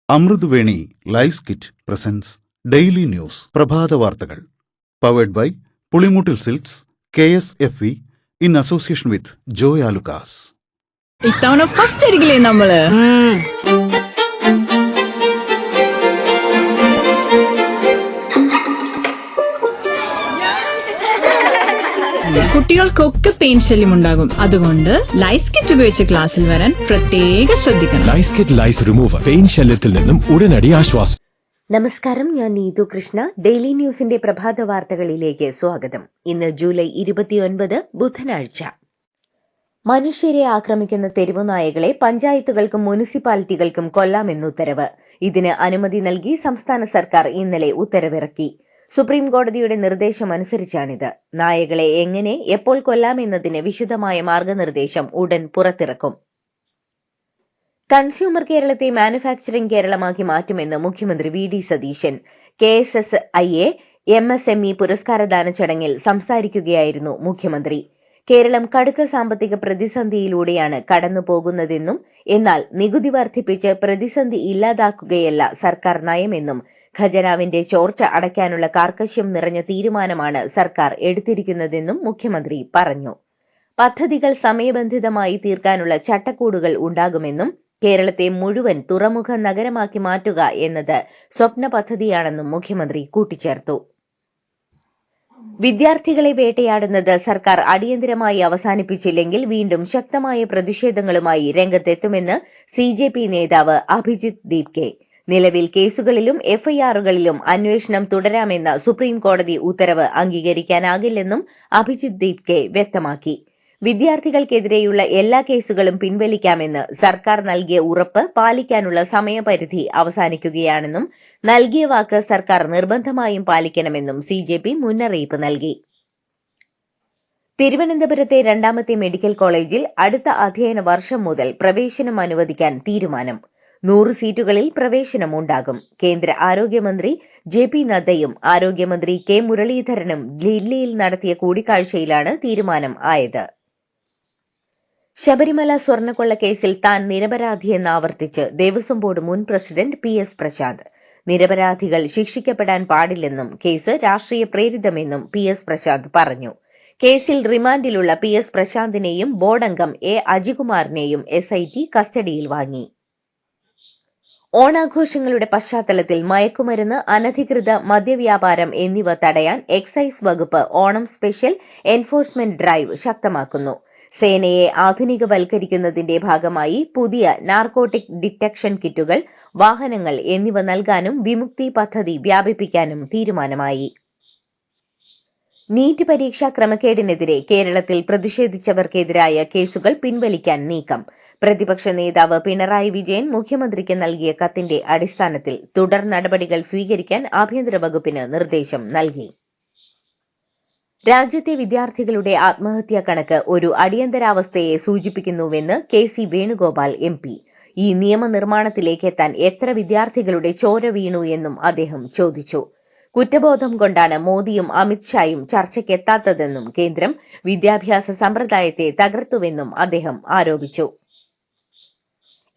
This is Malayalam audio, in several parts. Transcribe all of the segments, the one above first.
Amruthaveni lice kit presents daily news പ്രഭാത വാർത്തകൾ powered by Pulimoottil silks KSFE in association with Joy Alukkas. ഇത്തവണ ഫസ്റ്റ് അടിക്കില്ലേ നമ്മള്? കുട്ടികൾക്കൊക്കെ പെയിൻ ശല്യം ഉണ്ടാകും. അതുകൊണ്ട് ലൈസ് കിറ്റ് ഉപയോഗിച്ച് ക്ലാസ്സിൽ വരാൻ പ്രത്യേകം ശ്രദ്ധിക്കണം. ലൈസ് കിറ്റ് ലൈസ് റിമൂവർ പെയിൻ ശല്യത്തിൽ നിന്നും ഉടനടി ആശ്വാസം. നമസ്കാരം, ഞാൻ നീതു കൃഷ്ണ. ഡെയിലി ന്യൂസിന്റെ പ്രഭാത വാർത്തകളിലേക്ക് സ്വാഗതം. ഇന്ന് ജൂലൈ 29 ബുധനാഴ്ച. മനുഷ്യരെ ആക്രമിക്കുന്ന തെരുവുനായകളെ പഞ്ചായത്തുകൾക്കും മുനിസിപ്പാലിറ്റികൾക്കും കൊല്ലാമെന്ന് ഉത്തരവ്. ഇതിന് അനുമതി നൽകി സംസ്ഥാന സർക്കാർ ഇന്നലെ ഉത്തരവിറക്കി. സുപ്രീം കോടതിയുടെ നിർദ്ദേശമനുസരിച്ചാണിത്. നായകളെ എങ്ങനെ എപ്പോൾ കൊല്ലാമെന്നതിന് വിശദമായ മാർഗനിർദ്ദേശം ഉടൻ പുറത്തിറക്കും. കൺസ്യൂമർ കേരളത്തെ മാനുഫാക്ചറിംഗ് കേരളമാക്കി മാറ്റുമെന്ന് മുഖ്യമന്ത്രി VD സതീശൻ. KSSIA MSME പുരസ്കാരദാന ചടങ്ങിൽ സംസാരിക്കുകയായിരുന്നു മുഖ്യമന്ത്രി. കേരളം കടുത്ത സാമ്പത്തിക പ്രതിസന്ധിയിലൂടെയാണ് കടന്നുപോകുന്നതെന്നും എന്നാൽ നികുതി വർദ്ധിപ്പിച്ച് പ്രതിസന്ധി ഇല്ലാതാക്കുകയല്ല സർക്കാർ നയമെന്നും ഖജനാവിന്റെ ചോർച്ച അടയ്ക്കാനുള്ള കാർക്കശ്യം നിറഞ്ഞ തീരുമാനമാണ് സർക്കാർ എടുത്തിരിക്കുന്നതെന്നും മുഖ്യമന്ത്രി പറഞ്ഞു. പദ്ധതികൾ സമയബന്ധിതമായി തീർക്കാനുള്ള ചട്ടക്കൂടുകൾ ഉണ്ടാകുമെന്നും കേരളത്തെ മുഴുവൻ തുറമുഖ നഗരമാക്കി മാറ്റുക എന്നത് സ്വപ്ന പദ്ധതിയാണെന്നും മുഖ്യമന്ത്രി കൂട്ടിച്ചേർത്തു. വിദ്യാർത്ഥികളെ വേട്ടയാടുന്നത് സർക്കാർ അടിയന്തരമായി അവസാനിപ്പിച്ചില്ലെങ്കിൽ വീണ്ടും ശക്തമായ പ്രതിഷേധങ്ങളുമായി രംഗത്തെത്തുമെന്ന് CJP നേതാവ് അഭിജിത്ത് ദീപ്കെ. നിലവിൽ കേസുകളിലും FIRകളിലും അന്വേഷണം തുടരാമെന്ന സുപ്രീം കോടതി ഉത്തരവ് അംഗീകരിക്കാനാകില്ലെന്നും അഭിജിത്ത് ദീപ്കെ വ്യക്തമാക്കി. വിദ്യാർത്ഥികൾക്കെതിരെയുള്ള എല്ലാ കേസുകളും പിൻവലിക്കാമെന്ന് സർക്കാർ നൽകിയ ഉറപ്പ് പാലിക്കാനുള്ള സമയപരിധി അവസാനിക്കുകയാണെന്നും നൽകിയ വാക്ക് സർക്കാർ നിർബന്ധമായും പാലിക്കണമെന്നും CJP മുന്നറിയിപ്പ് നൽകി. തിരുവനന്തപുരത്തെ രണ്ടാമത്തെ മെഡിക്കൽ കോളേജിൽ അടുത്ത അധ്യയന വർഷം മുതൽ പ്രവേശനം അനുവദിക്കാൻ തീരുമാനം. 100 സീറ്റുകളിൽ പ്രവേശനമുണ്ടാകും. കേന്ദ്ര ആരോഗ്യമന്ത്രി JP നദ്ദയും ആരോഗ്യമന്ത്രി K മുരളീധരനും ദില്ലിയിൽ നടത്തിയ കൂടിക്കാഴ്ചയിലാണ് തീരുമാനം ആയത്. ശബരിമല സ്വർണ്ണക്കൊള്ള കേസിൽ താൻ നിരപരാധിയെന്ന് ആവർത്തിച്ച് ദേവസ്വം ബോർഡ് മുൻ പ്രസിഡന്റ് PS പ്രശാന്ത്. നിരപരാധികൾ ശിക്ഷിക്കപ്പെടാൻ പാടില്ലെന്നും കേസ് രാഷ്ട്രീയ പ്രേരിതമെന്നും PS പ്രശാന്ത് പറഞ്ഞു. കേസിൽ റിമാൻഡിലുള്ള PS പ്രശാന്തിനെയും ബോർഡ് അംഗം A അജികുമാറിനെയും SIT കസ്റ്റഡിയിൽ വാങ്ങി. ഓണാഘോഷങ്ങളുടെ പശ്ചാത്തലത്തിൽ മയക്കുമരുന്ന്, അനധികൃത മദ്യവ്യാപാരം എന്നിവ തടയാൻ എക്സൈസ് വകുപ്പ് ഓണം സ്പെഷ്യൽ എൻഫോഴ്സ്മെന്റ് ഡ്രൈവ് ശക്തമാക്കുന്നു. സേനയെ ആധുനികവൽക്കരിക്കുന്നതിന്റെ ഭാഗമായി പുതിയ നാർക്കോട്ടിക് ഡിറ്റക്ഷൻ കിറ്റുകൾ, വാഹനങ്ങൾ എന്നിവ നൽകാനും വിമുക്തി പദ്ധതി വ്യാപിപ്പിക്കാനും തീരുമാനമായി. നീറ്റ് പരീക്ഷാ ക്രമക്കേടിനെതിരെ കേരളത്തിൽ പ്രതിഷേധിച്ചവർക്കെതിരായ കേസുകൾ പിൻവലിക്കാൻ നീക്കം. പ്രതിപക്ഷ നേതാവ് പിണറായി വിജയൻ മുഖ്യമന്ത്രിക്ക് നൽകിയ കത്തിന്റെ അടിസ്ഥാനത്തിൽ തുടർ നടപടികൾ സ്വീകരിക്കാൻ ആഭ്യന്തര വകുപ്പിന് നിർദ്ദേശം നൽകി. രാജ്യത്തെ വിദ്യാർത്ഥികളുടെ ആത്മഹത്യാ കണക്ക് ഒരു അടിയന്തരാവസ്ഥയെ സൂചിപ്പിക്കുന്നുവെന്ന് KC വേണുഗോപാൽ MP. ഈ നിയമനിർമ്മാണത്തിലേക്ക് എത്താൻ എത്ര വിദ്യാർത്ഥികളുടെ ചോര വീണു എന്നും അദ്ദേഹം ചോദിച്ചു. കുറ്റബോധം കൊണ്ടാണ് മോദിയും അമിത്ഷായും ചർച്ചയ്ക്കെത്താത്തതെന്നും കേന്ദ്രം വിദ്യാഭ്യാസ സമ്പ്രദായത്തെ തകർത്തുവെന്നും അദ്ദേഹം ആരോപിച്ചു.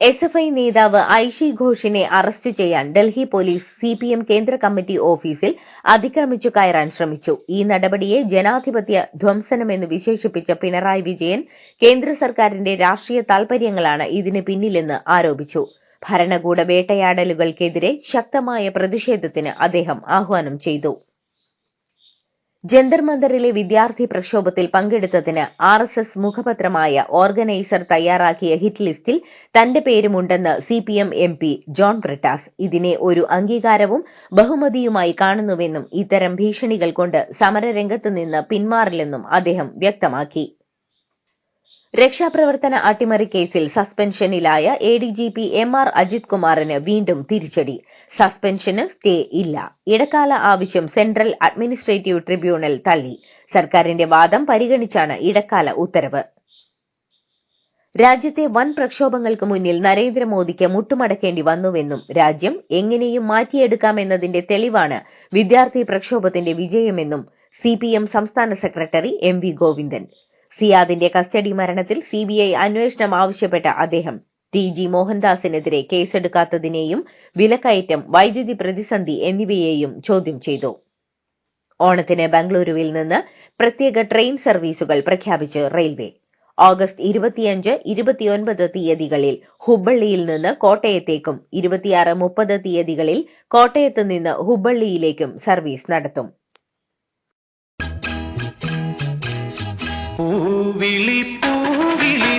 SFI നേതാവ് ഐഷി ഘോഷിനെ അറസ്റ്റ് ചെയ്യാൻ ഡൽഹി പോലീസ് CPM കേന്ദ്ര കമ്മിറ്റി ഓഫീസിൽ അതിക്രമിച്ചു കയറാൻ ശ്രമിച്ചു. ഈ നടപടിയെ ജനാധിപത്യ ധ്വംസനമെന്ന് വിശേഷിപ്പിച്ച പിണറായി വിജയൻ കേന്ദ്ര സർക്കാരിന്റെ രാഷ്ട്രീയ താൽപര്യങ്ങളാണ് ഇതിന് പിന്നിലെന്ന് ആരോപിച്ചു. ഭരണകൂട വേട്ടയാടലുകൾക്കെതിരെ ശക്തമായ പ്രതിഷേധത്തിന് അദ്ദേഹം ആഹ്വാനം ചെയ്തു. ജന്തർ മന്ദറിലെ വിദ്യാർത്ഥി പ്രക്ഷോഭത്തിൽ പങ്കെടുത്തതിന് RSS മുഖപത്രമായ ഓർഗനൈസർ തയ്യാറാക്കിയ ഹിറ്റ് ലിസ്റ്റിൽ തന്റെ പേരുമുണ്ടെന്ന് CPM MP ജോൺ ബ്രിട്ടാസ്. ഇതിനെ ഒരു അംഗീകാരവും ബഹുമതിയുമായി കാണുന്നുവെന്നും ഇത്തരം ഭീഷണികൾ കൊണ്ട് സമരരംഗത്ത് നിന്ന് പിന്മാറില്ലെന്നും അദ്ദേഹം വ്യക്തമാക്കി. രക്ഷാപ്രവർത്തന അട്ടിമറി കേസിൽ സസ്പെൻഷനിലായ ADGP MR അജിത് കുമാറിന് വീണ്ടും തിരിച്ചടി. സസ്പെൻഷന് സ്റ്റേ ഇല്ല. ഇടക്കാല ആവശ്യം സെൻട്രൽ അഡ്മിനിസ്ട്രേറ്റീവ് ട്രിബ്യൂണൽ തള്ളി. സർക്കാരിന്റെ വാദം പരിഗണിച്ചാണ് ഇടക്കാല ഉത്തരവ്. രാജ്യത്തെ വൻ പ്രക്ഷോഭങ്ങൾക്ക് മുന്നിൽ നരേന്ദ്രമോദിക്ക് മുട്ടുമടക്കേണ്ടി വന്നുവെന്നും രാജ്യം എങ്ങനെയും മാറ്റിയെടുക്കാമെന്നതിന്റെ തെളിവാണ് വിദ്യാർത്ഥി പ്രക്ഷോഭത്തിന്റെ വിജയമെന്നും CPM സംസ്ഥാന സെക്രട്ടറി MV ഗോവിന്ദൻ. സിയാദിന്റെ കസ്റ്റഡി മരണത്തിൽ CBI അന്വേഷണം ആവശ്യപ്പെട്ട അദ്ദേഹം TG മോഹൻദാസിനെതിരെ കേസെടുക്കാത്തതിനെയും വിലക്കയറ്റം, വൈദ്യുതി പ്രതിസന്ധി എന്നിവയെയും ചോദ്യം ചെയ്തു. ഓണത്തിന് ബംഗളൂരുവിൽ നിന്ന് പ്രത്യേക ട്രെയിൻ സർവീസുകൾ പ്രഖ്യാപിച്ച് റെയിൽവേ. ഓഗസ്റ്റ് 25, 29 തീയതികളിൽ ഹുബ്ബള്ളിയിൽ നിന്ന് കോട്ടയത്തേക്കും 26, 30 തീയതികളിൽ കോട്ടയത്ത് നിന്ന് ഹുബ്ബള്ളിയിലേക്കും സർവീസ് നടത്തും. പൂവിളി പൂവിളി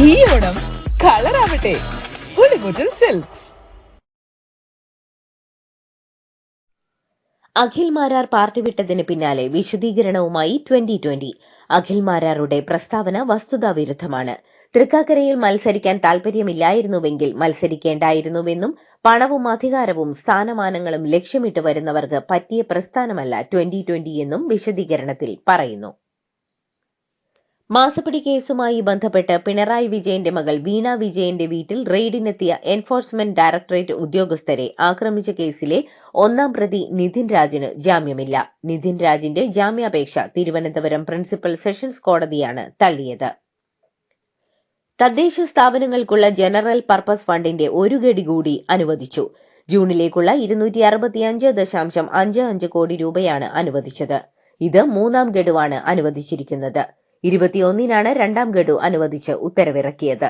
ഈ ഓണം കളറാവട്ടെ പുളിമുറ്റൽ സിൽക്സ്. അഖിൽ മാരാർ പാർട്ടി വിട്ടതിന് പിന്നാലെ വിശദീകരണവുമായി 2020. അഖിൽ മാരാറുടെ പ്രസ്താവന വസ്തുതാവിരുദ്ധമാണ്. തൃക്കാക്കരയിൽ മത്സരിക്കാൻ താൽപര്യമില്ലായിരുന്നുവെങ്കിൽ മത്സരിക്കേണ്ടായിരുന്നുവെന്നും പണവും അധികാരവും സ്ഥാനമാനങ്ങളും ലക്ഷ്യമിട്ട് വരുന്നവർക്ക് പറ്റിയ പ്രസ്ഥാനമല്ല 2020 എന്നും വിശദീകരണത്തിൽ പറയുന്നു. മാസപ്പടി കേസുമായി ബന്ധപ്പെട്ട് പിണറായി വിജയന്റെ മകൾ വീണ വിജയന്റെ വീട്ടിൽ റെയ്ഡിനെത്തിയ എൻഫോഴ്സ്മെന്റ് ഡയറക്ടറേറ്റ് ഉദ്യോഗസ്ഥരെ ആക്രമിച്ച കേസിലെ 1-ാം പ്രതി നിതിൻ രാജിന് ജാമ്യമില്ല. നിതിൻ രാജിന്റെ ജാമ്യാപേക്ഷ തിരുവനന്തപുരം പ്രിൻസിപ്പൽ സെഷൻസ് കോടതിയാണ് തള്ളിയത്. തദ്ദേശ സ്ഥാപനങ്ങൾക്കുള്ള ജനറൽ പർപ്പസ് ഫണ്ടിന്റെ ഒരു ഗഡു കൂടി അനുവദിച്ചു. ജൂണിലേക്കുള്ള 265.55 കോടി രൂപയാണ് അനുവദിച്ചത്. ഇത് 3-ാം ഗഡുവാണ് അനുവദിച്ചിരിക്കുന്നത്. 21-നാണ് 2-ാം ഗഡു അനുവദിച്ച് ഉത്തരവിറക്കിയത്.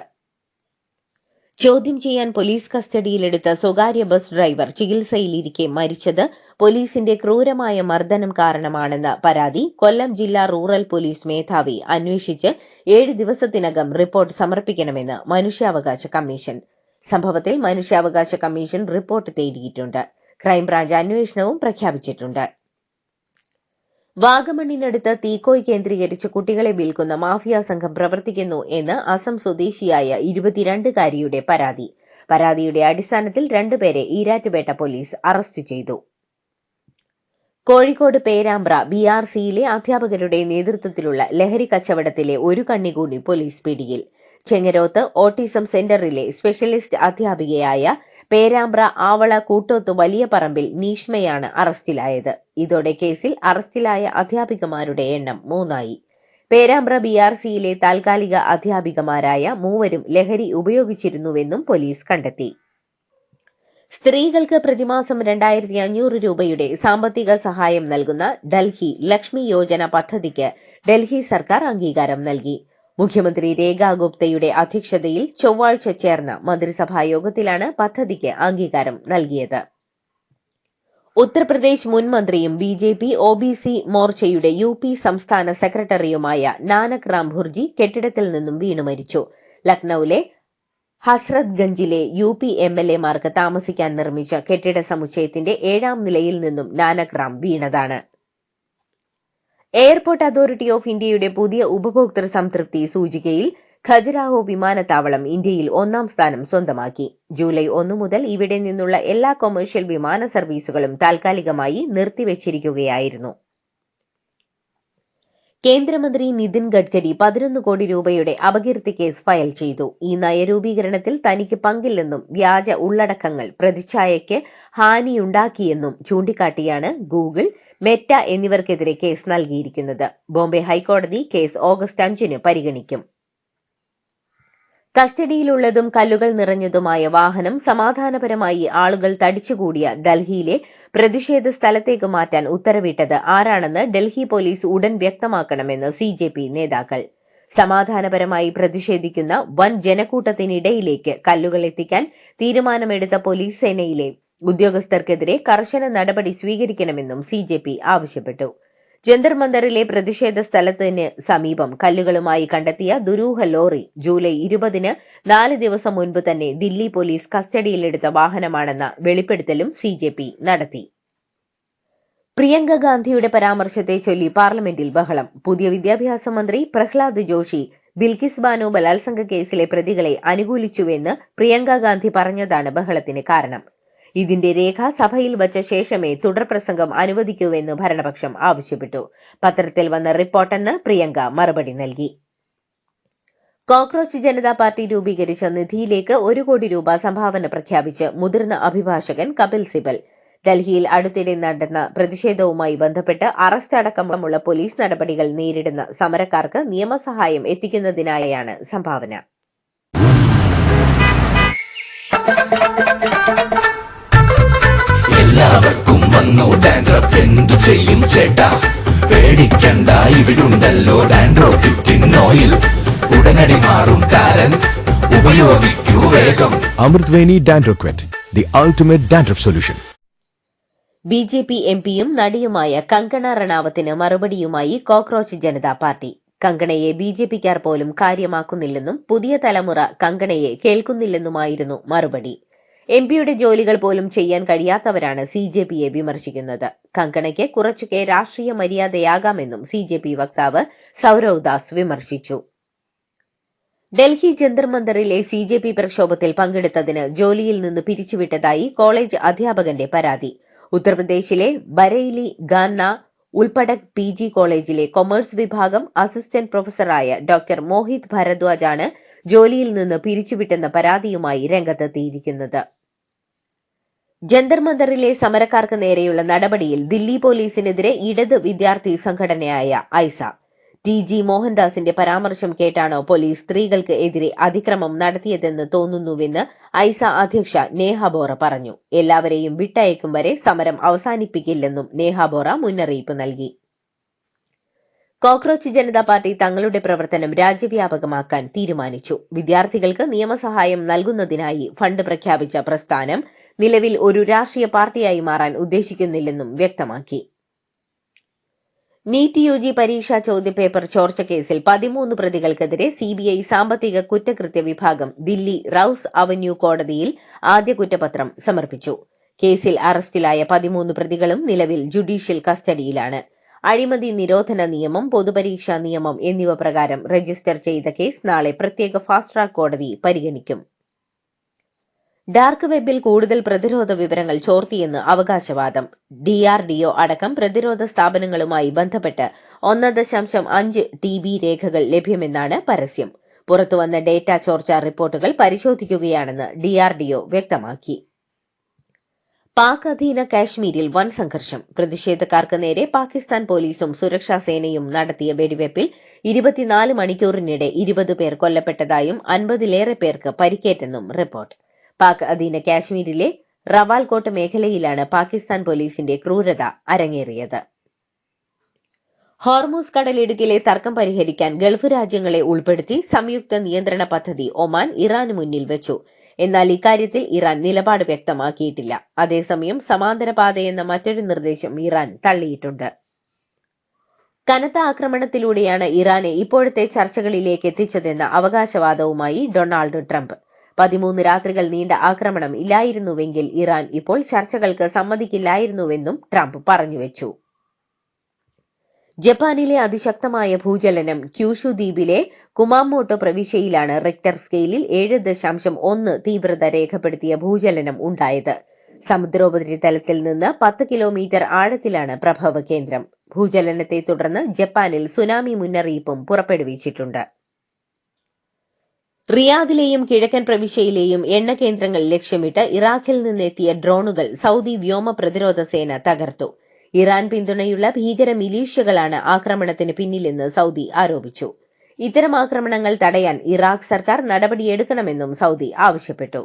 ചോദ്യം ചെയ്യാൻ പോലീസ് കസ്റ്റഡിയിലെടുത്ത സ്വകാര്യ ബസ് ഡ്രൈവർ ചികിത്സയിലിരിക്കെ മരിച്ചത് പോലീസിന്റെ ക്രൂരമായ മർദ്ദനം കാരണമാണെന്ന പരാതി കൊല്ലം ജില്ലാ റൂറൽ പോലീസ് മേധാവി അന്വേഷിച്ച് 7 ദിവസത്തിനകം റിപ്പോർട്ട് സമർപ്പിക്കണമെന്ന് മനുഷ്യാവകാശ കമ്മീഷൻ. സംഭവത്തിൽ മനുഷ്യാവകാശ കമ്മീഷൻ റിപ്പോർട്ട് തേടിയിട്ടുണ്ട്. ക്രൈംബ്രാഞ്ച് അന്വേഷണവും പ്രഖ്യാപിച്ചിട്ടുണ്ട്. വാഗമണ്ണിനടുത്ത് തീക്കോയ് കേന്ദ്രീകരിച്ച് കുട്ടികളെ വിൽക്കുന്ന മാഫിയ സംഘം പ്രവർത്തിക്കുന്നു എന്ന് അസം സ്വദേശിയായ 22-കാരിയുടെ പരാതി. പരാതിയുടെ അടിസ്ഥാനത്തിൽ 2 പേരെ ഈരാറ്റുപേട്ട പോലീസ് അറസ്റ്റ് ചെയ്തു. കോഴിക്കോട് പേരാമ്പ്ര BRCയിലെ അധ്യാപകരുടെ നേതൃത്വത്തിലുള്ള ലഹരി കച്ചവടത്തിലെ ഒരു കണ്ണി കൂടി പോലീസ് പിടിയിൽ. ചെങ്ങരോത്ത് ഓട്ടിസം സെന്ററിലെ സ്പെഷ്യലിസ്റ്റ് അധ്യാപികയായ പേരാമ്പ്ര ആവള കൂട്ടോത്ത് വലിയ പറമ്പിൽ നീഷ്മയാണ് അറസ്റ്റിലായത്. ഇതോടെ കേസിൽ അറസ്റ്റിലായ അധ്യാപികമാരുടെ എണ്ണം 3ആയി. പേരാമ്പ്ര BRCയിലെ താൽക്കാലിക അധ്യാപികമാരായ 3 ലഹരി ഉപയോഗിച്ചിരുന്നുവെന്നും പോലീസ് കണ്ടെത്തി. സ്ത്രീകൾക്ക് പ്രതിമാസം 2500 രൂപയുടെ സാമ്പത്തിക സഹായം നൽകുന്ന ഡൽഹി ലക്ഷ്മി യോജന പദ്ധതിക്ക് ഡൽഹി സർക്കാർ അംഗീകാരം നൽകി. മുഖ്യമന്ത്രി രേഖാ ഗുപ്തയുടെ അധ്യക്ഷതയിൽ ചൊവ്വാഴ്ച ചേർന്ന മന്ത്രിസഭാ യോഗത്തിലാണ് പദ്ധതിക്ക് അംഗീകാരം നൽകിയത്. ഉത്തർപ്രദേശ് മുൻ മന്ത്രിയും BJP OBC മോർച്ചയുടെ UP സംസ്ഥാന സെക്രട്ടറിയുമായ നാനക് റാം ഭുർജി കെട്ടിടത്തിൽ നിന്നും വീണു മരിച്ചു. ലക്നൌവിലെ ഹസ്രത്ഗഞ്ചിലെ UP MLA-മാർക്ക് താമസിക്കാൻ നിർമ്മിച്ച കെട്ടിട സമുച്ചയത്തിന്റെ 7-ാം നിലയിൽ നിന്നും നാനക് റാം വീണതാണ്. എയർപോർട്ട് അതോറിറ്റി ഓഫ് ഇന്ത്യയുടെ പുതിയ ഉപഭോക്തൃ സംതൃപ്തി സൂചികയിൽ ഖജുരാഹോ വിമാനത്താവളം ഇന്ത്യയിൽ 1-ാം സ്ഥാനം സ്വന്തമാക്കി. ജൂലൈ 1 മുതൽ ഇവിടെ നിന്നുള്ള എല്ലാ കൊമേഴ്ഷ്യൽ വിമാന സർവീസുകളും താൽക്കാലികമായി നിർത്തിവച്ചിരിക്കുകയായിരുന്നു. കേന്ദ്രമന്ത്രി നിതിൻ ഗഡ്കരി 11 കോടി രൂപയുടെ അപകീർത്തി കേസ് ഫയൽ ചെയ്തു. ഈ നയരൂപീകരണത്തിൽ തനിക്ക് പങ്കില്ലെന്നും വ്യാജ ഉള്ളടക്കങ്ങൾ പ്രതിച്ഛായയ്ക്ക് ഹാനിയുണ്ടാക്കിയെന്നും ചൂണ്ടിക്കാട്ടിയാണ് ഗൂഗിൾ, മെറ്റ എന്നിവർക്കെതിരെ കേസ് നൽകിയിരിക്കുന്നത്. ബോംബെ ഹൈക്കോടതി കേസ് ഓഗസ്റ്റ് 5-ന് പരിഗണിക്കും. കസ്റ്റഡിയിലുള്ളതും കല്ലുകൾ നിറഞ്ഞതുമായ വാഹനം സമാധാനപരമായി ആളുകൾ തടിച്ചുകൂടിയ ഡൽഹിയിലെ പ്രതിഷേധ സ്ഥലത്തേക്ക് മാറ്റാൻ ഉത്തരവിട്ടത് ആരാണെന്ന് ഡൽഹി പോലീസ് ഉടൻ വ്യക്തമാക്കണമെന്ന് CJP നേതാക്കൾ. സമാധാനപരമായി പ്രതിഷേധിക്കുന്ന വൻ ജനക്കൂട്ടത്തിനിടയിലേക്ക് കല്ലുകൾ എത്തിക്കാൻ തീരുമാനമെടുത്ത പോലീസ് സേനയിലെ ഉദ്യോഗസ്ഥർക്കെതിരെ കർശന നടപടി സ്വീകരിക്കണമെന്നും CJP ആവശ്യപ്പെട്ടു. ജന്തർ മന്ദറിലെ പ്രതിഷേധ സ്ഥലത്തിന് സമീപം കല്ലുകളുമായി കണ്ടെത്തിയ ദുരൂഹ ലോറി ജൂലൈ 20-ന് 4 ദിവസം മുൻപ് തന്നെ ദില്ലി പോലീസ് കസ്റ്റഡിയിലെടുത്ത വാഹനമാണെന്ന വെളിപ്പെടുത്തലും CJP നടത്തി. പ്രിയങ്ക ഗാന്ധിയുടെ പരാമർശത്തെ ചൊല്ലി പാർലമെന്റിൽ ബഹളം. പുതിയ വിദ്യാഭ്യാസ മന്ത്രി പ്രഹ്ലാദ് ജോഷി ബിൽക്കിസ് ബാനു ബലാത്സംഗ കേസിലെ പ്രതികളെ അനുകൂലിച്ചുവെന്ന് പ്രിയങ്ക ഗാന്ധി പറഞ്ഞതാണ് ബഹളത്തിന് കാരണം. ഇതിന്റെ രേഖ സഭയിൽ വച്ച ശേഷമേ തുടർ പ്രസംഗം അനുവദിക്കൂവെന്ന് ഭരണപക്ഷം ആവശ്യപ്പെട്ടു. പത്രത്തിൽ വന്ന റിപ്പോർട്ടെന്ന് പ്രിയങ്ക മറുപടി നൽകി. കോക്രോച്ച് ജനതാ പാർട്ടി രൂപീകരിച്ച നിധിയിലേക്ക് 1 കോടി രൂപ സംഭാവന പ്രഖ്യാപിച്ച് മുതിർന്ന അഭിഭാഷകൻ കപിൽ സിബൽ. ഡൽഹിയിൽ അടുത്തിടെ നടന്ന പ്രതിഷേധവുമായി ബന്ധപ്പെട്ട് അറസ്റ്റ് അടക്കമുള്ള പോലീസ് നടപടികൾ നേരിടുന്ന സമരക്കാർക്ക് നിയമസഹായം എത്തിക്കുന്നതിനായാണ് സംഭാവന. എല്ലാവർക്കും വന്നു ഡാൻഡ്രഫ്, എന്തു ചെയ്യും ചേട്ടാ? പേടിക്കണ്ട, ഇവിടുണ്ടല്ലോ ഡാൻഡ്രോഫിറ്റിൻ ഓയിൽ. ഉടനടി മാറും താരൻ, ഉപയോഗിക്കൂ വേഗം. Amritveni Dandroquet, the ultimate dandruff solution. BJP എംപിയും നടിയുമായ കങ്കണ റണാവത്തിന് മറുപടിയുമായി കോക്രോച്ച് ജനതാ പാർട്ടി. കങ്കണയെ BJPക്കാർ പോലും കാര്യമാക്കുന്നില്ലെന്നും പുതിയ തലമുറ കങ്കണയെ കേൾക്കുന്നില്ലെന്നുമായിരുന്നു മറുപടി. എംപിയുടെ ജോലികൾ പോലും ചെയ്യാൻ കഴിയാത്തവരാണ് CJPയെ വിമർശിക്കുന്നത്. കങ്കണയ്ക്ക് കുറച്ചൊക്കെ രാഷ്ട്രീയ മര്യാദയാകാമെന്നും CJP വക്താവ് സൗരവ് ദാസ് വിമർശിച്ചു. ഡൽഹി ജന്തർ മന്ദറിലെ CJP പ്രക്ഷോഭത്തിൽ പങ്കെടുത്തതിന് ജോലിയിൽ നിന്ന് പിരിച്ചുവിട്ടതായി കോളേജ് അധ്യാപകന്റെ പരാതി. ഉത്തർപ്രദേശിലെ ബരൈലി ഗാന്ന ഉൾപ്പടക് PG കോളേജിലെ കൊമേഴ്സ് വിഭാഗം അസിസ്റ്റന്റ് പ്രൊഫസറായ ഡോക്ടർ മോഹിത് ഭരദ്വാജാണ് ജോലിയിൽ നിന്ന് പിരിച്ചുവിട്ടെന്ന പരാതിയുമായി രംഗത്തെത്തിയിരിക്കുന്നത്. ജന്തർ മന്ദറിലെ സമരക്കാർക്ക് നേരെയുള്ള നടപടിയിൽ ദില്ലി പോലീസിനെതിരെ ഇടത് വിദ്യാർത്ഥി സംഘടനയായ ഐസ. TG മോഹൻദാസിന്റെ പരാമർശം കേട്ടാണോ പോലീസ് സ്ത്രീകൾക്ക് എതിരെ അതിക്രമം നടത്തിയതെന്ന് തോന്നുന്നുവെന്ന് ഐസ അധ്യക്ഷ നേഹ ബോറ പറഞ്ഞു. എല്ലാവരെയും വിട്ടയക്കും വരെ സമരം അവസാനിപ്പിക്കില്ലെന്നും നേഹ ബോറ മുന്നറിയിപ്പ് നൽകി. കോക്രോച്ച് ജനതാ പാർട്ടി തങ്ങളുടെ പ്രവർത്തനം രാജ്യവ്യാപകമാക്കാൻ തീരുമാനിച്ചു. വിദ്യാർത്ഥികൾക്ക് നിയമസഹായം നൽകുന്നതിനായി ഫണ്ട് പ്രഖ്യാപിച്ച പ്രസ്ഥാനം നിലവിൽ ഒരു രാഷ്ട്രീയ പാർട്ടിയായി മാറാൻ ഉദ്ദേശിക്കുന്നില്ലെന്നും വ്യക്തമാക്കി. നീറ്റ് UG പരീക്ഷാ ചോദ്യപേപ്പർ ചോർച്ചക്കേസിൽ 13 പ്രതികൾക്കെതിരെ CBI സാമ്പത്തിക കുറ്റകൃത്യ വിഭാഗം ദില്ലി റൌസ് അവന്യൂ കോടതിയിൽ ആദ്യ കുറ്റപത്രം സമർപ്പിച്ചു. കേസിൽ അറസ്റ്റിലായ 13 പ്രതികളും നിലവിൽ ജുഡീഷ്യൽ കസ്റ്റഡിയിലാണ്. അഴിമതി നിരോധന നിയമം, പൊതുപരീക്ഷാ നിയമം എന്നിവ പ്രകാരം രജിസ്റ്റർ ചെയ്ത കേസ് നാളെ പ്രത്യേക ഫാസ്റ്റ് ട്രാക്ക് കോടതി പരിഗണിക്കും. ഡാർക്ക് വെബിൽ കൂടുതൽ പ്രതിരോധ വിവരങ്ങൾ ചോർത്തിയെന്ന് അവകാശവാദം. DRDO അടക്കം പ്രതിരോധ സ്ഥാപനങ്ങളുമായി ബന്ധപ്പെട്ട് 1.5 TB രേഖകൾ ലഭ്യമെന്നാണ് പരസ്യം. പുറത്തുവന്ന ഡേറ്റ ചോർച്ച റിപ്പോർട്ടുകൾ പരിശോധിക്കുകയാണെന്ന് DRDO വ്യക്തമാക്കി. പാക് അധീന കാശ്മീരിൽ വൻ സംഘർഷം. പ്രതിഷേധക്കാർക്ക് നേരെ പാകിസ്ഥാൻ പോലീസും സുരക്ഷാ സേനയും നടത്തിയ വെടിവയ്പിൽ 24 മണിക്കൂറിനിടെ 20 പേർ കൊല്ലപ്പെട്ടതായും 50-ലേറെ പേർക്ക് പരിക്കേറ്റെന്നും റിപ്പോർട്ട്. പാക് അധീന കാശ്മീരിലെ റവാൽകോട്ട് മേഖലയിലാണ് പാകിസ്ഥാൻ പോലീസിന്റെ ക്രൂരത അരങ്ങേറിയത്. ഹോർമൂസ് കടലിടുക്കിലെ തർക്കം പരിഹരിക്കാൻ ഗൾഫ് രാജ്യങ്ങളെ ഉൾപ്പെടുത്തി സംയുക്ത നിയന്ത്രണ പദ്ധതി ഒമാൻ ഇറാന് മുന്നിൽ വെച്ചു. എന്നാൽ ഇക്കാര്യത്തിൽ ഇറാൻ നിലപാട് വ്യക്തമാക്കിയിട്ടില്ല. അതേസമയം സമാന്തര പാതയെന്ന മറ്റൊരു നിർദ്ദേശം ഇറാൻ തള്ളിയിട്ടുണ്ട്. കനത്ത ആക്രമണത്തിലൂടെയാണ് ഇറാനെ ഇപ്പോഴത്തെ ചർച്ചകളിലേക്ക് എത്തിച്ചതെന്ന അവകാശവാദവുമായി ഡൊണാൾഡ് ട്രംപ്. 13 രാത്രികൾ നീണ്ട ആക്രമണം ഇല്ലായിരുന്നുവെങ്കിൽ ഇറാൻ ഇപ്പോൾ ചർച്ചകൾക്ക് സമ്മതിക്കില്ലായിരുന്നുവെന്നും ട്രംപ് പറഞ്ഞുവെച്ചു. ജപ്പാനിലെ അതിശക്തമായ ഭൂചലനം ക്യൂഷു ദ്വീപിലെ കുമാമോട്ടോ പ്രവിശ്യയിലാണ്. റിക്ടർ സ്കെയിലിൽ 7.1 തീവ്രത രേഖപ്പെടുത്തിയ ഭൂചലനം ഉണ്ടായത്. സമുദ്രോപരിതലത്തിൽ നിന്ന് 10 കിലോമീറ്റർ ആഴത്തിലാണ് പ്രഭവ കേന്ദ്രം. ഭൂചലനത്തെ തുടർന്ന് ജപ്പാനിൽ സുനാമി മുന്നറിയിപ്പും പുറപ്പെടുവിച്ചിട്ടുണ്ട്. റിയാദിലെയും കിഴക്കൻ പ്രവിശ്യയിലെയും എണ്ണ കേന്ദ്രങ്ങൾ ലക്ഷ്യമിട്ട് ഇറാഖിൽ നിന്നെത്തിയ ഡ്രോണുകൾ സൗദി വ്യോമ പ്രതിരോധ സേന തകർത്തു. ഇറാൻ പിന്തുണയുള്ള ഭീകര മിലീഷ്യകളാണ് ആക്രമണത്തിന് പിന്നിലെന്ന് സൗദി ആരോപിച്ചു. ഇത്തരം ആക്രമണങ്ങൾ തടയാൻ ഇറാഖ് സർക്കാർ നടപടിയെടുക്കണമെന്നും സൗദി ആവശ്യപ്പെട്ടു.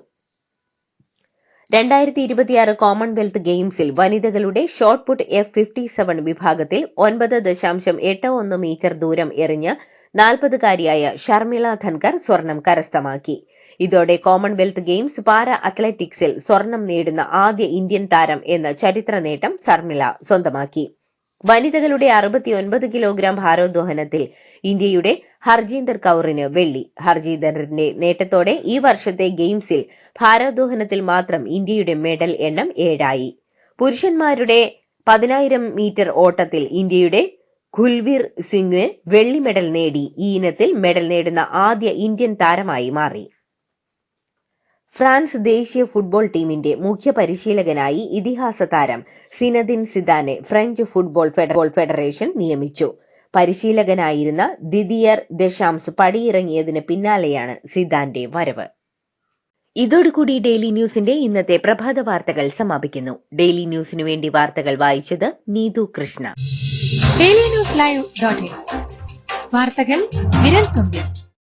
2026 കോമൺവെൽത്ത് ഗെയിംസിൽ വനിതകളുടെ ഷോട്ട് പുട്ട് F57 വിഭാഗത്തിൽ 9.81 മീറ്റർ ദൂരം എറിഞ്ഞ് 40-കാരിയായ ഷർമിള ധൻകർ സ്വർണം കരസ്ഥമാക്കി. ഇതോടെ കോമൺവെൽത്ത് ഗെയിംസ് പാരാ അത്ലറ്റിക്സിൽ സ്വർണം നേടുന്ന ആദ്യ ഇന്ത്യൻ താരം എന്ന ചരിത്ര നേട്ടം ഷർമിള സ്വന്തമാക്കി. വനിതകളുടെ 69 കിലോഗ്രാം ഭാരോദ്വഹനത്തിൽ ഇന്ത്യയുടെ ഹർജീന്ദർ കൌറിന് വെള്ളി. ഹർജീന്ദറിന്റെ നേട്ടത്തോടെ ഈ വർഷത്തെ ഗെയിംസിൽ ഭാരോദ്വഹനത്തിൽ മാത്രം ഇന്ത്യയുടെ മെഡൽ എണ്ണം 7 പുരുഷന്മാരുടെ 10,000 മീറ്റർ ഓട്ടത്തിൽ ഇന്ത്യയുടെ ഖുൽവീർ സിംഗ് വെള്ളി മെഡൽ നേടി ഈ ഇനത്തിൽ മെഡൽ നേടുന്ന ആദ്യ ഇന്ത്യൻ താരമായി മാറി. ഫ്രാൻസ് ദേശീയ ഫുട്ബോൾ ടീമിന്റെ മുഖ്യ പരിശീലകനായി ഇതിഹാസ താരം സിനദിൻ സിദാനെ ഫ്രഞ്ച് ഫുട്ബോൾ ഫെഡറേഷൻ നിയമിച്ചു. പരിശീലകനായിരുന്ന ദിദിയർ ദശാംസ് പടിയിറങ്ങിയതിന് പിന്നാലെയാണ് സിദാന്റെ വരവ്. ഇതോടുകൂടി ഡെയിലി ന്യൂസിന്റെ ഇന്നത്തെ പ്രഭാത വാർത്തകൾ സമാപിക്കുന്നു. ഡെയിലി ന്യൂസിനു വേണ്ടി വാർത്തകൾ വായിച്ചത് Neethu Krishna. Daily news live .in വാർത്തകൾ വിരൽ തുമ്പിൽ.